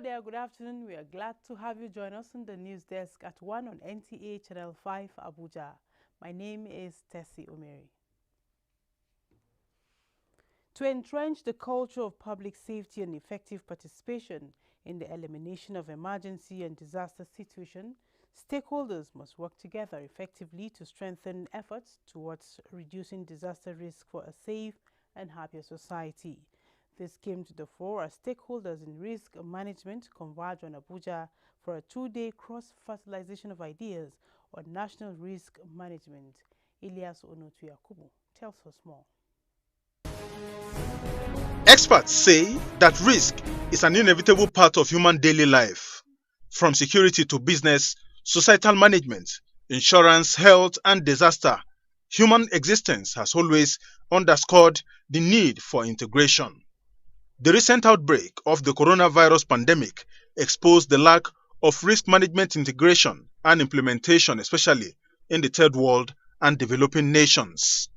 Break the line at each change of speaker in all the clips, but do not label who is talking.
there, good afternoon. We are glad to have you join us on the news desk at 1 on NTA Channel 5 Abuja. My name is Tessie Omeri. To entrench the culture of public safety and effective participation in the elimination of emergency and disaster situations, stakeholders must work together effectively to strengthen efforts towards reducing disaster risk for a safe and happier society. This came to the fore as stakeholders in risk management converged on Abuja for a two-day cross-fertilization of ideas on national risk management. Elias Onotu Yakubu tells us more.
Experts say that risk is an inevitable part of human daily life. From security to business, societal management, insurance, health, and disaster, human existence has always underscored the need for integration. The recent outbreak of the coronavirus pandemic exposed the lack of risk management integration and implementation, especially in the third world and developing nations.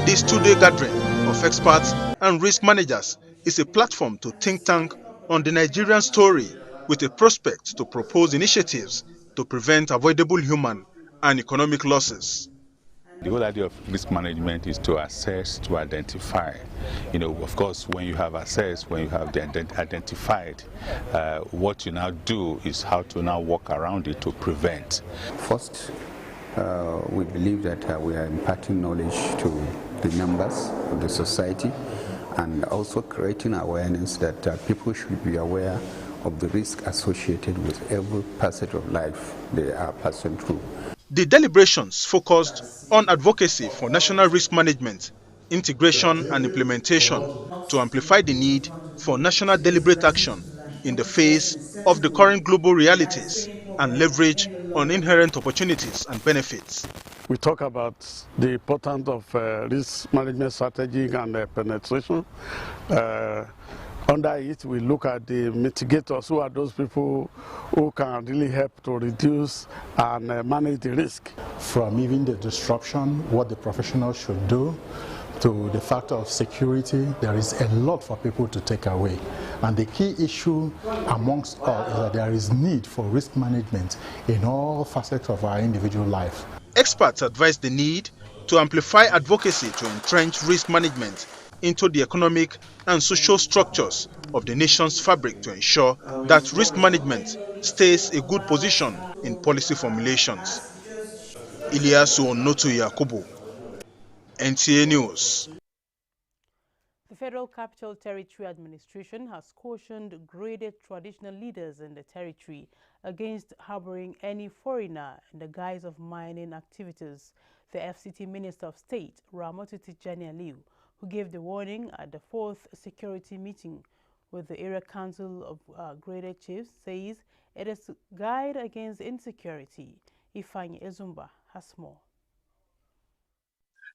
This two-day gathering of experts and risk managers is a platform to think tank on the Nigerian story with a prospect to propose initiatives to prevent avoidable human and economic losses.
The whole idea of risk management is to assess, to identify. Of course, when you have assessed, when you have identified, what you now do is how to now work around it to prevent.
First, we believe that we are imparting knowledge to the members of the society and also creating awareness that people should be aware of the risk associated with every facet of life they are passing through.
The deliberations focused on advocacy for national risk management, integration and implementation to amplify the need for national deliberate action in the face of the current global realities and leverage on inherent opportunities and benefits.
We talk about the importance of risk management strategy and penetration. Under it, we look at the mitigators, who are those people who can really help to reduce and manage the risk.
From even the disruption, what the professionals should do, to the factor of security, there is a lot for people to take away. And the key issue amongst all is that there is need for risk management in all facets of our individual life.
Experts advise the need to amplify advocacy to entrench risk management into the economic and social structures of the nation's fabric to ensure that risk management stays a good position in policy formulations. Elias Onotu Yakubu, NTA News.
The Federal Capital Territory Administration has cautioned graded traditional leaders in the territory against harboring any foreigner in the guise of mining activities. The FCT Minister of State, Ramatu Tijani Aliu, who gave the warning at the 4th security meeting with the Area Council of Graded Chiefs, says it is to guide against insecurity. Ifeanyi Ezumba has more.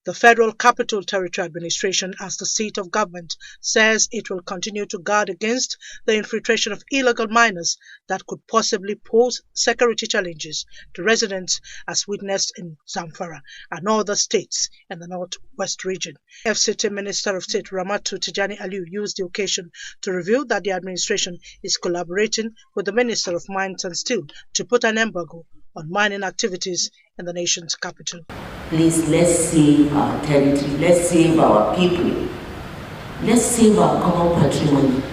The Federal Capital Territory Administration, as the seat of government, says it will continue to guard against the infiltration of illegal miners that could possibly pose security challenges to residents, as witnessed in Zamfara and other states in the northwest region. FCT Minister of State Ramatu Tijani Aliu used the occasion to reveal that the administration is collaborating with the Minister of Mines and Steel to put an embargo on mining activities in the nation's capital.
Please, let's save our territory, let's save our people, let's save our common patrimony,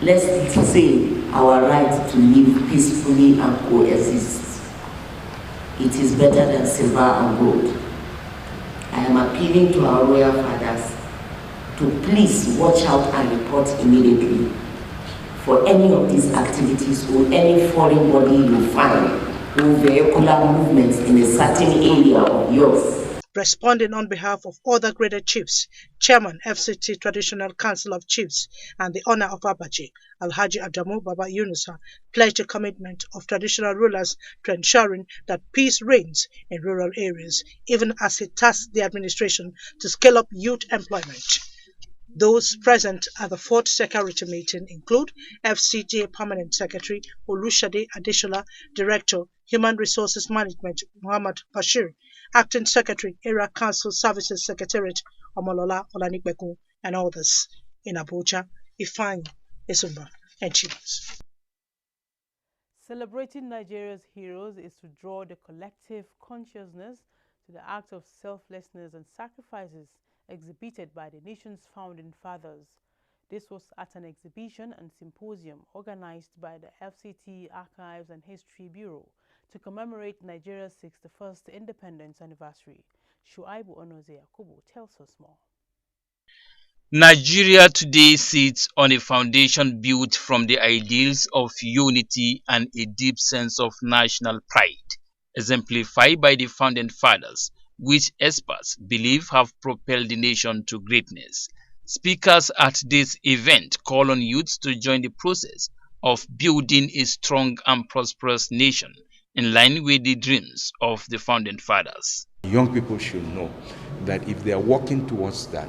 let's save our right to live peacefully and coexist. It is better than silver and gold. I am appealing to our royal fathers to please watch out and report immediately for any of these activities or any foreign body you find or vehicular movements in a certain area of yours.
Responding on behalf of other graded chiefs, Chairman FCT Traditional Council of Chiefs and the owner of Abaji, Alhaji Adamu Baba Yunusa, pledged a commitment of traditional rulers to ensuring that peace reigns in rural areas, even as he tasked the administration to scale up youth employment. Those present at the 4th security meeting include FCGA Permanent Secretary Olushade Adeshola, Director, Human Resources Management Muhammad Bashir, Acting Secretary, Area Council Services Secretariat Omolola Olanikbeku, and others. In Abuja, Ifeanyi Ezumba, achievements.
Celebrating Nigeria's heroes is to draw the collective consciousness to the act of selflessness and sacrifices exhibited by the nation's founding fathers. This was at an exhibition and symposium organized by the FCT Archives and History Bureau to commemorate Nigeria's 61st independence anniversary. Shuaibu Onoze Yakubu tells us more.
Nigeria today sits on a foundation built from the ideals of unity and a deep sense of national pride, exemplified by the founding fathers, which experts believe have propelled the nation to greatness. Speakers at this event call on youths to join the process of building a strong and prosperous nation in line with the dreams of the founding fathers.
Young people should know that if they are working towards that,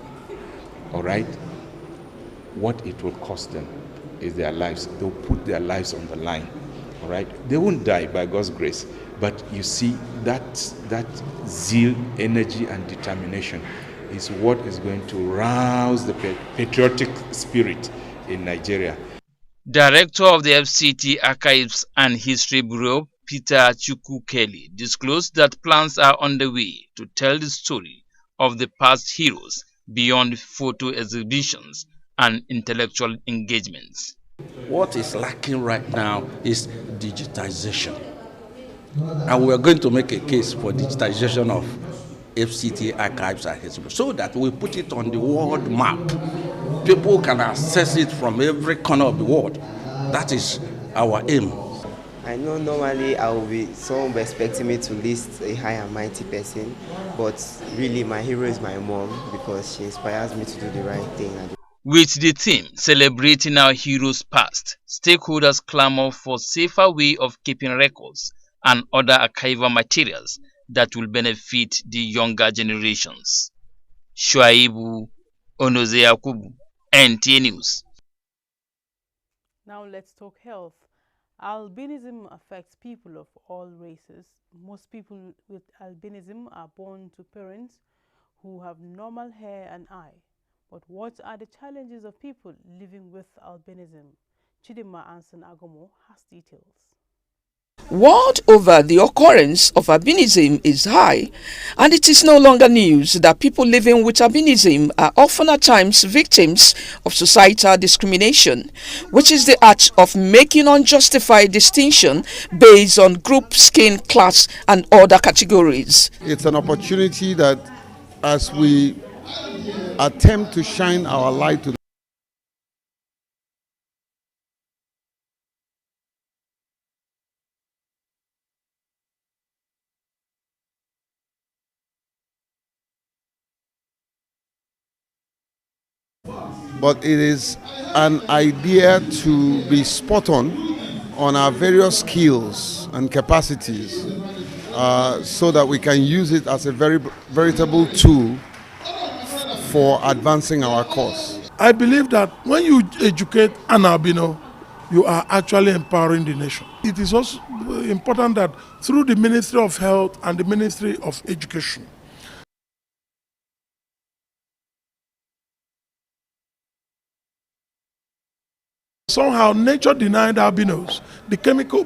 all right, what it will cost them is their lives. They'll put their lives on the line, all right. They won't die by God's grace, but you see that zeal, energy, and determination is what is going to rouse the patriotic spirit in Nigeria.
Director of the FCT Archives and History Bureau, Peter Chukwu Kelly, disclosed that plans are underway to tell the story of the past heroes beyond photo exhibitions and intellectual engagements.
What is lacking right now is digitization. And we're going to make a case for digitization of FCT Archives and History so that we put it on the world map. People can access it from every corner of the world. That is our aim.
I know normally someone will be expecting me to list a high and mighty person, but really my hero is my mom because she inspires me to do the right thing.
With the theme celebrating our heroes past, stakeholders clamor for safer way of keeping records and other archival materials that will benefit the younger generations. Shuaibu Onoze Yakubu, NTA News.
Now let's talk health. Albinism affects people of all races. Most people with albinism are born to parents who have normal hair and eye. But what are the challenges of people living with albinism? Chidima Anson Agomo has details.
World over, the occurrence of albinism is high, and it is no longer news that people living with albinism are often at times victims of societal discrimination, which is the act of making unjustified distinction based on group, skin, class, and other categories.
It's an opportunity that as we attempt to shine our light to but it is an idea to be spot on our various skills and capacities so that we can use it as a veritable tool for advancing our cause.
I believe that when you educate an albino, you are actually empowering the nation. It is also important that through the Ministry of Health and the Ministry of Education, somehow nature denied albinos the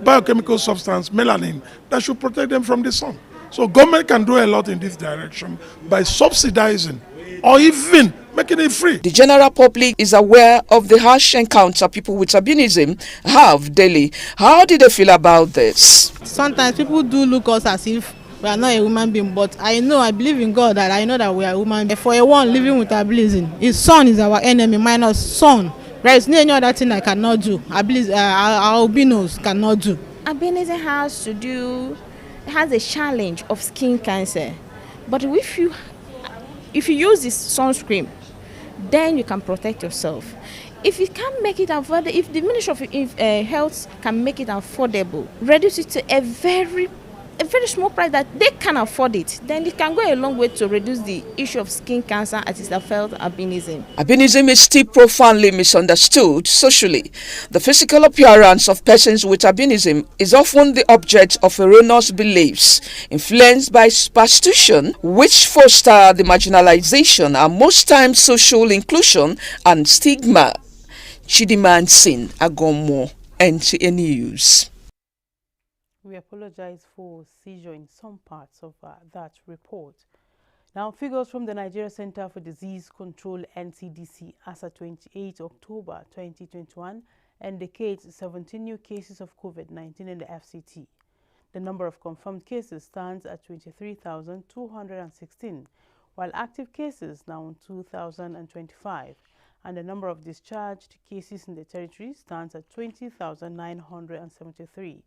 biochemical substance melanin that should protect them from the sun. So government can do a lot in this direction by subsidizing or even making it free.
The general public is aware of the harsh encounter people with albinism have daily. How do they feel about this?
Sometimes people do look us as if we are not a human being, but I believe in God that I know that we are human beings. For a one living with albinism, his son is our enemy minus son. There is no any other thing I cannot do. Our albinos cannot do.
Albinism has a challenge of skin cancer, but if you use this sunscreen, then you can protect yourself. If you can't make it affordable, if the Ministry of Health can make it affordable, reduce it to a very small price that they can afford it, then it can go a long way to reduce the issue of skin cancer as it affects albinism.
Albinism is still profoundly misunderstood socially. The physical appearance of persons with albinism is often the object of erroneous beliefs, influenced by superstition, which foster the marginalization and most times social inclusion and stigma. Chidiman Sin Agomo, NTA News.
We apologize for seizure in some parts of that report. Now, figures from the Nigeria Center for Disease Control (NCDC) as of 28 October 2021 indicates 17 new cases of COVID-19 in the FCT. The number of confirmed cases stands at 23,216, while active cases now on 2,025, and the number of discharged cases in the territory stands at 20,973.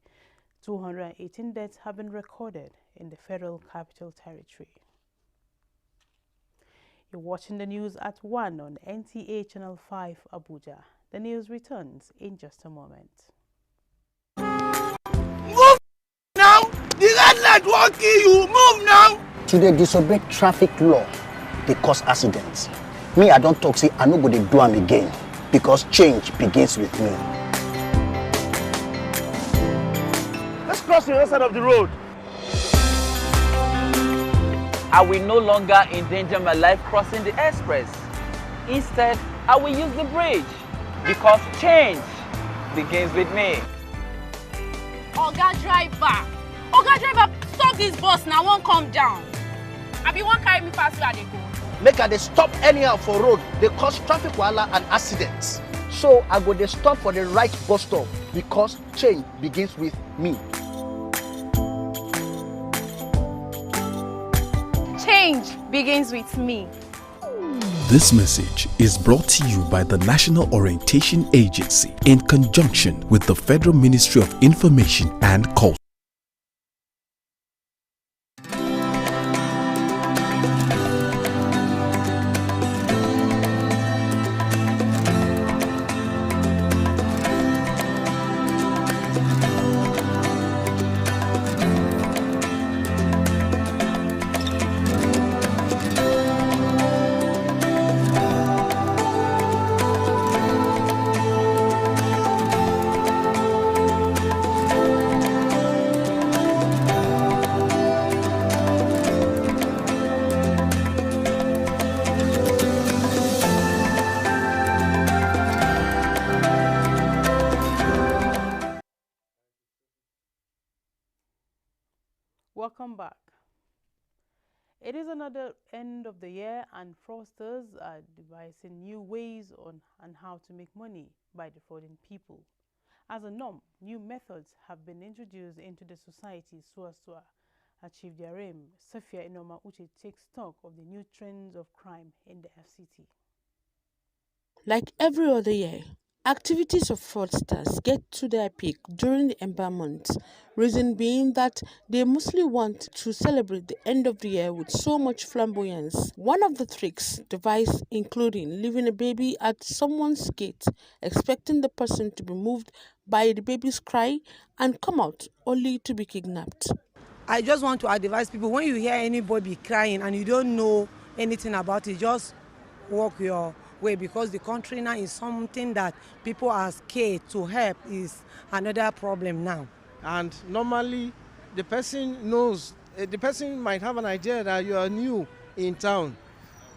218 deaths have been recorded in the Federal Capital Territory. You're watching the news at 1 on NTA Channel 5 Abuja. The news returns in just a moment.
Move now! The red light won't kill you! Move now!
To dey disobey traffic law, they cause accidents. Me, I don't talk, say I no go dey do am again because change begins with me.
Let's cross the other side of the road.
I will no longer endanger my life crossing the express. Instead, I will use the bridge because change begins with me.
Oga driver, stop this bus now, won't come down. I be one carry me past where they go.
Make I dey stop anyhow for road, they cause traffic wahala and accidents. So I go dey stop for the right bus stop because change begins with me.
Change begins with me.
This message is brought to you by the National Orientation Agency in conjunction with the Federal Ministry of Information and Culture.
Welcome back. It is another end of the year and fraudsters are devising new ways on how to make money by defrauding people. As a norm, new methods have been introduced into the society so as to achieve their aim. Safia Inoma Uche takes stock of the new trends of crime in the FCT.
Like every other year, activities of fraudsters get to their peak during the Ember month, reason being that they mostly want to celebrate the end of the year with so much flamboyance. One of the tricks devised including leaving a baby at someone's gate, expecting the person to be moved by the baby's cry and come out only to be kidnapped.
I just want to advise people, when you hear anybody crying and you don't know anything about it, just walk your way, because the country now is something that people are scared to help is another problem now.
And normally the person knows, the person might have an idea that you are new in town.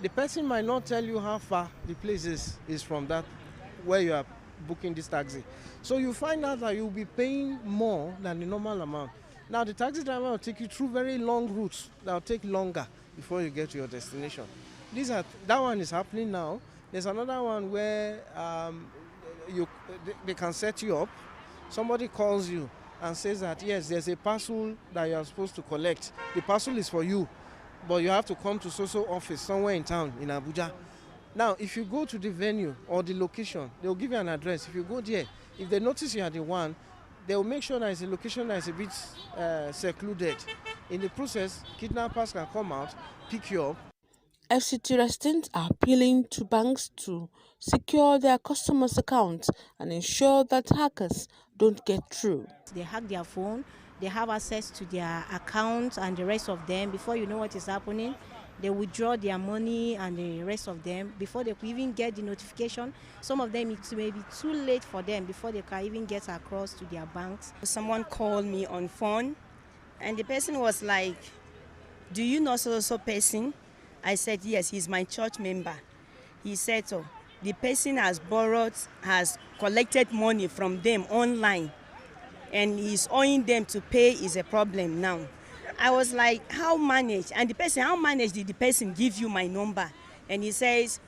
The person might not tell you how far the place is from that where you are booking this taxi. So you find out that you'll be paying more than the normal amount. Now the taxi driver will take you through very long routes that will take longer before you get to your destination. That one is happening now. There's another one where they can set you up. Somebody calls you and says that, yes, there's a parcel that you are supposed to collect. The parcel is for you, but you have to come to so-so office somewhere in town, in Abuja. Now, if you go to the venue or the location, they'll give you an address. If you go there, if they notice you are the one, they'll make sure that it's a location that is a bit secluded. In the process, kidnappers can come out, pick you up.
FCT residents are appealing to banks to secure their customers' accounts and ensure that hackers don't get through.
They hack their phone, they have access to their accounts and the rest of them. Before you know what is happening, they withdraw their money and the rest of them before they could even get the notification. Some of them, it may be too late for them before they can even get across to their banks.
Someone called me on phone and the person was like, "Do you know so person?" I said, "Yes, he's my church member." He said, "So the person has collected money from them online, and he's owing them to pay is a problem now. I was like, how managed? And how managed did the person give you my number? And he says,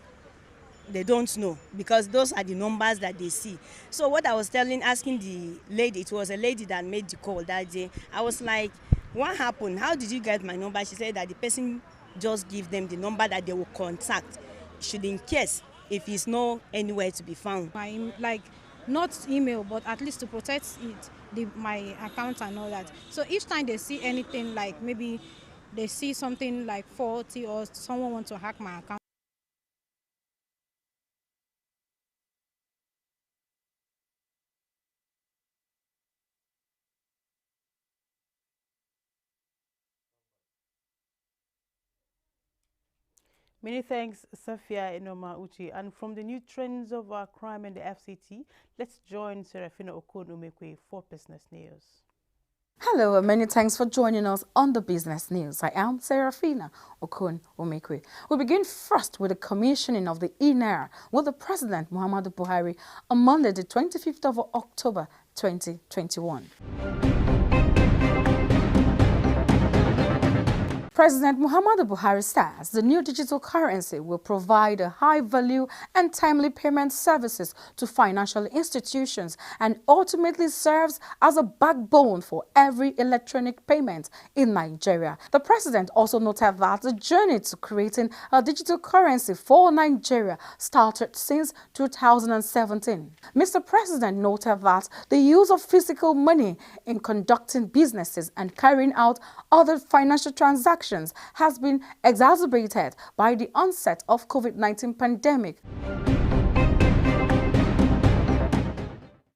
they don't know, because those are the numbers that they see. So what I was asking the lady, it was a lady that made the call that day. I was like, what happened? How did you get my number? She said that the person just give them the number that they will contact, should in case if it's not anywhere to be found.
Like, not email, but at least to protect my account and all that. So each time they see anything, like maybe they see something like faulty or someone wants to hack my account.
Many thanks, Safia Enoma Uchi. And from the new trends of crime and the FCT, let's join Serafina Okon-Umekwe for business news.
Hello and many thanks for joining us on the business news. I am Serafina Okon-Umekwe. We begin first with the commissioning of the e-Naira with the President Muhammadu Buhari on Monday the 25th of October 2021. President Muhammadu Buhari says the new digital currency will provide a high-value and timely payment services to financial institutions and ultimately serves as a backbone for every electronic payment in Nigeria. The president also noted that the journey to creating a digital currency for Nigeria started since 2017. Mr. President noted that the use of physical money in conducting businesses and carrying out other financial transactions has been exacerbated by the onset of COVID-19 pandemic.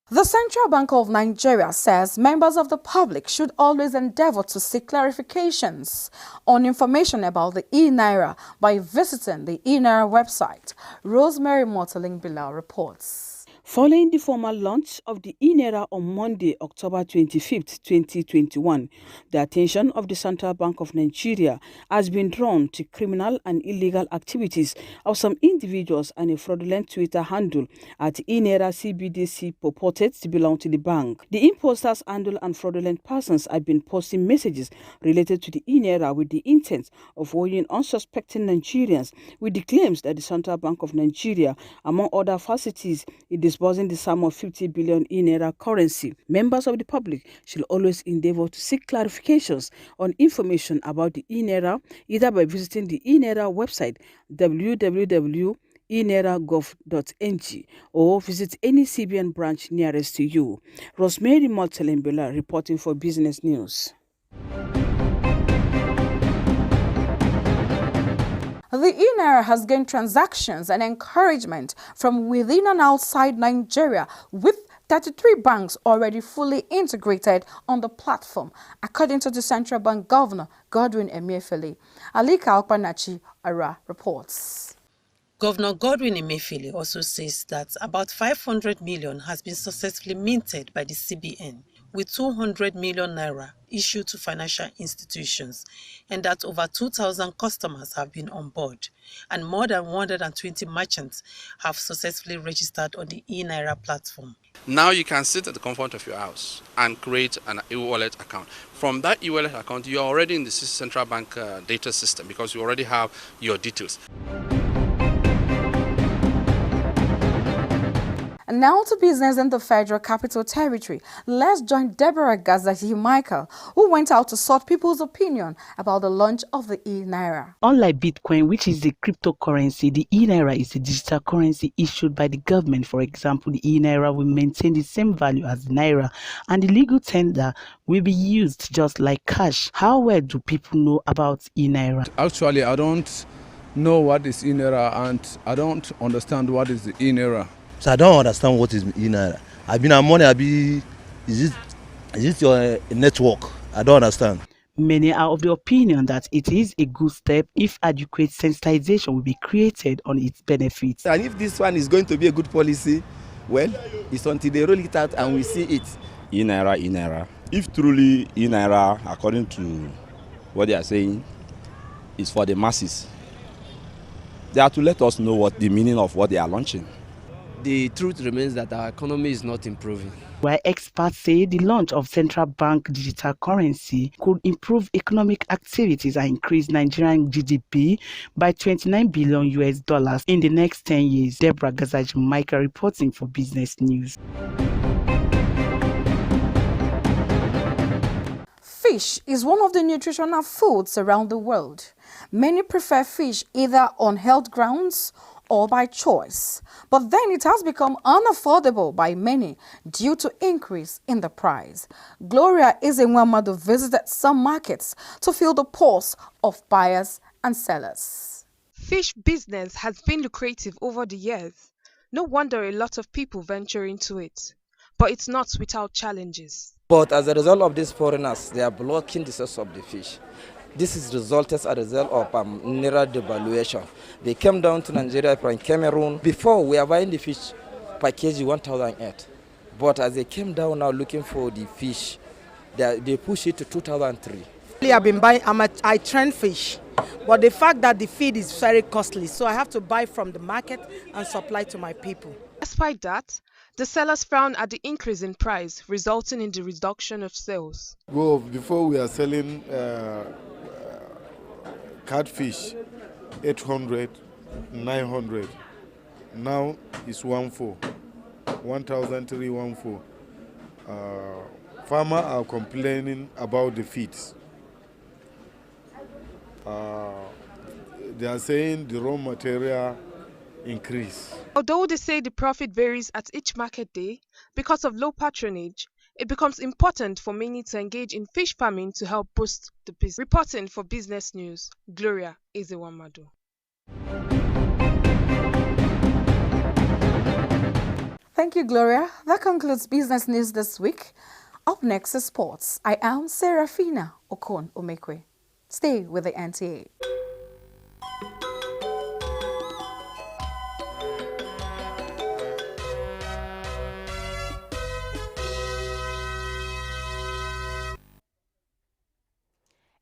The Central Bank of Nigeria says members of the public should always endeavor to seek clarifications on information about the e-Naira by visiting the e-Naira website. Rosemary Motaling-Bilal reports.
Following the formal launch of the e-Naira on Monday, October 25th, 2021, the attention of the Central Bank of Nigeria has been drawn to criminal and illegal activities of some individuals and a fraudulent Twitter handle at e-Naira CBDC purported to belong to the bank. The imposters handle and fraudulent persons have been posting messages related to the e-Naira with the intent of weighing unsuspecting Nigerians with the claims that the Central Bank of Nigeria, among other facilities, is disbursing the sum of 50 billion e-Naira currency. Members of the public should always endeavor to seek clarifications on information about the e-Naira either by visiting the e-Naira website www.enairagov.ng or visit any CBN branch nearest to you. Rosemary Motelembela reporting for Business News.
The e-Naira has gained transactions and encouragement from within and outside Nigeria, with 33 banks already fully integrated on the platform, according to the Central Bank Governor Godwin Emefiele. Alika Okpanachi Ara reports.
Governor Godwin Emefiele also says that about 500 million has been successfully minted by the CBN, with 200 million naira issued to financial institutions, and that over 2,000 customers have been on board, and more than 120 merchants have successfully registered on the e-Naira platform.
Now you can sit at the comfort of your house and create an e-wallet account. From that e-wallet account, you are already in the central bank data system because you already have your details.
And now to business in the Federal Capital Territory. Let's join Deborah Gazahi-Michael, who went out to sort people's opinion about the launch of the e-Naira.
Unlike Bitcoin, which is a cryptocurrency, the e-Naira is a digital currency issued by the government. For example, the e-Naira will maintain the same value as the Naira, and the legal tender will be used just like cash. How well do people know about e-Naira?
Actually, I don't know what is e-Naira, and I don't understand what is the e-Naira.
So I don't understand what is e-Naira. I mean, money. Is it your network? I don't understand.
Many are of the opinion that it is a good step if adequate sensitization will be created on its benefits.
And if this one is going to be a good policy, well, it's until they roll it out and we see it.
E-Naira. If truly e-Naira, according to what they are saying, is for the masses, They are to let us know what the meaning of what they are launching.
The truth remains that our economy is not improving.
While experts say the launch of central bank digital currency could improve economic activities and increase Nigerian GDP by $29 billion in the next 10 years. Deborah Gazaji-Michael reporting for Business News.
Fish is one of the nutritional foods around the world. Many prefer fish either on health grounds or by choice, but then it has become unaffordable by many due to increase in the price. Gloria Izenwamadu visited some markets to feel the pulse of buyers and sellers.
Fish business has been lucrative over the years. No wonder a lot of people venture into it. But it's not without challenges.
But as a result of these foreigners, they are blocking the source of the fish. This is resulted as a result of Naira devaluation. They came down to Nigeria from Cameroon. Before, we are buying the fish per kg 1,008. But as they came down now looking for the fish, they push it to 2,003.
I've been buying, I trend fish, but the fact that the feed is very costly, so I have to buy from the market and supply to my people.
Despite that, the sellers frown at the increase in price, resulting in the reduction of sales.
Well, before we are selling catfish 800, 900. Now it's 1,314. Farmers are complaining about the feeds. They are saying the raw material increase.
Although they say the profit varies at each market day, because of low patronage, it becomes important for many to engage in fish farming to help boost the business. Reporting for Business News, Gloria Izenwamadu.
Thank you, Gloria. That concludes Business News this week. Up next is sports. I am Serafina Okon Omekwe. Stay with the NTA.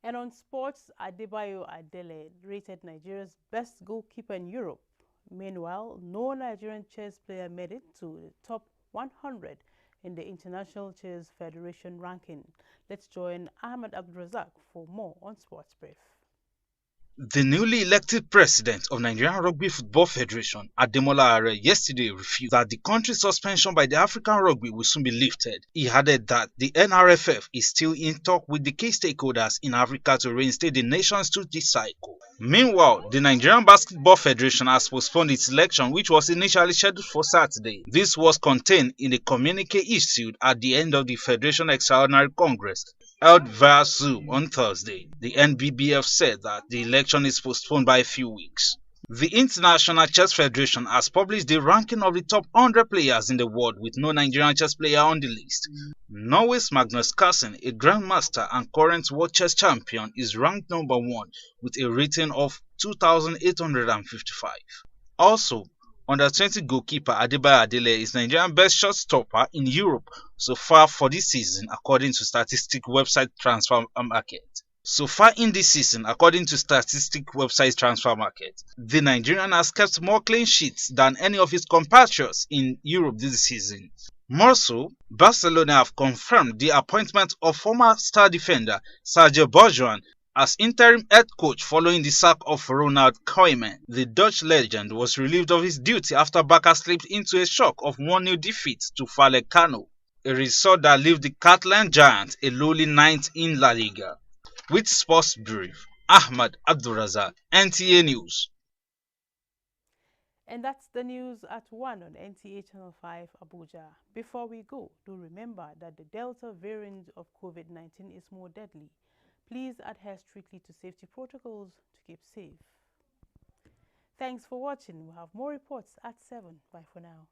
And on sports, Adebayo Adele rated Nigeria's best goalkeeper in Europe. Meanwhile, no Nigerian chess player made it to the top 100 in the International Chess Federation ranking. Let's join Ahmed Abdulrazak for more on Sports Brief.
The newly elected president of Nigerian Rugby Football Federation, Ademola Are, yesterday refused that the country's suspension by the African Rugby will soon be lifted. He added that the NRFF is still in talk with the key stakeholders in Africa to reinstate the nations to this cycle. Meanwhile, the Nigerian Basketball Federation has postponed its election, which was initially scheduled for Saturday. This was contained in a communique issued at the end of the Federation Extraordinary Congress held via Zoom on Thursday. The NBBF said that the election is postponed by a few weeks. The International Chess Federation has published the ranking of the top 100 players in the world with no Nigerian chess player on the list. Norway's Magnus Carlsen, a grandmaster and current world chess champion, is ranked number 1 with a rating of 2,855. Also, under-20 goalkeeper Adebayo Adele is Nigeria's best shot stopper in Europe so far for this season, according to statistic website Transfer Market. So far in this season, according to statistic website Transfer Market, the Nigerian has kept more clean sheets than any of his compatriots in Europe this season. More so, Barcelona have confirmed the appointment of former star defender Sergio Bourgeois as interim head coach following the sack of Ronald Koeman. The Dutch legend was relieved of his duty after Barca slipped into a shock of 1-0 defeat to Vallecano, a result that left the Catalan giant a lowly 9th in La Liga. With Sports Brief, Ahmed Abdulrazak, NTA News.
And that's the news at 1 on NTA Channel 5 Abuja. Before we go, do remember that the Delta variant of COVID-19 is more deadly. Please adhere strictly to safety protocols to keep safe. Thanks for watching. We'll have more reports at 7. Bye for now.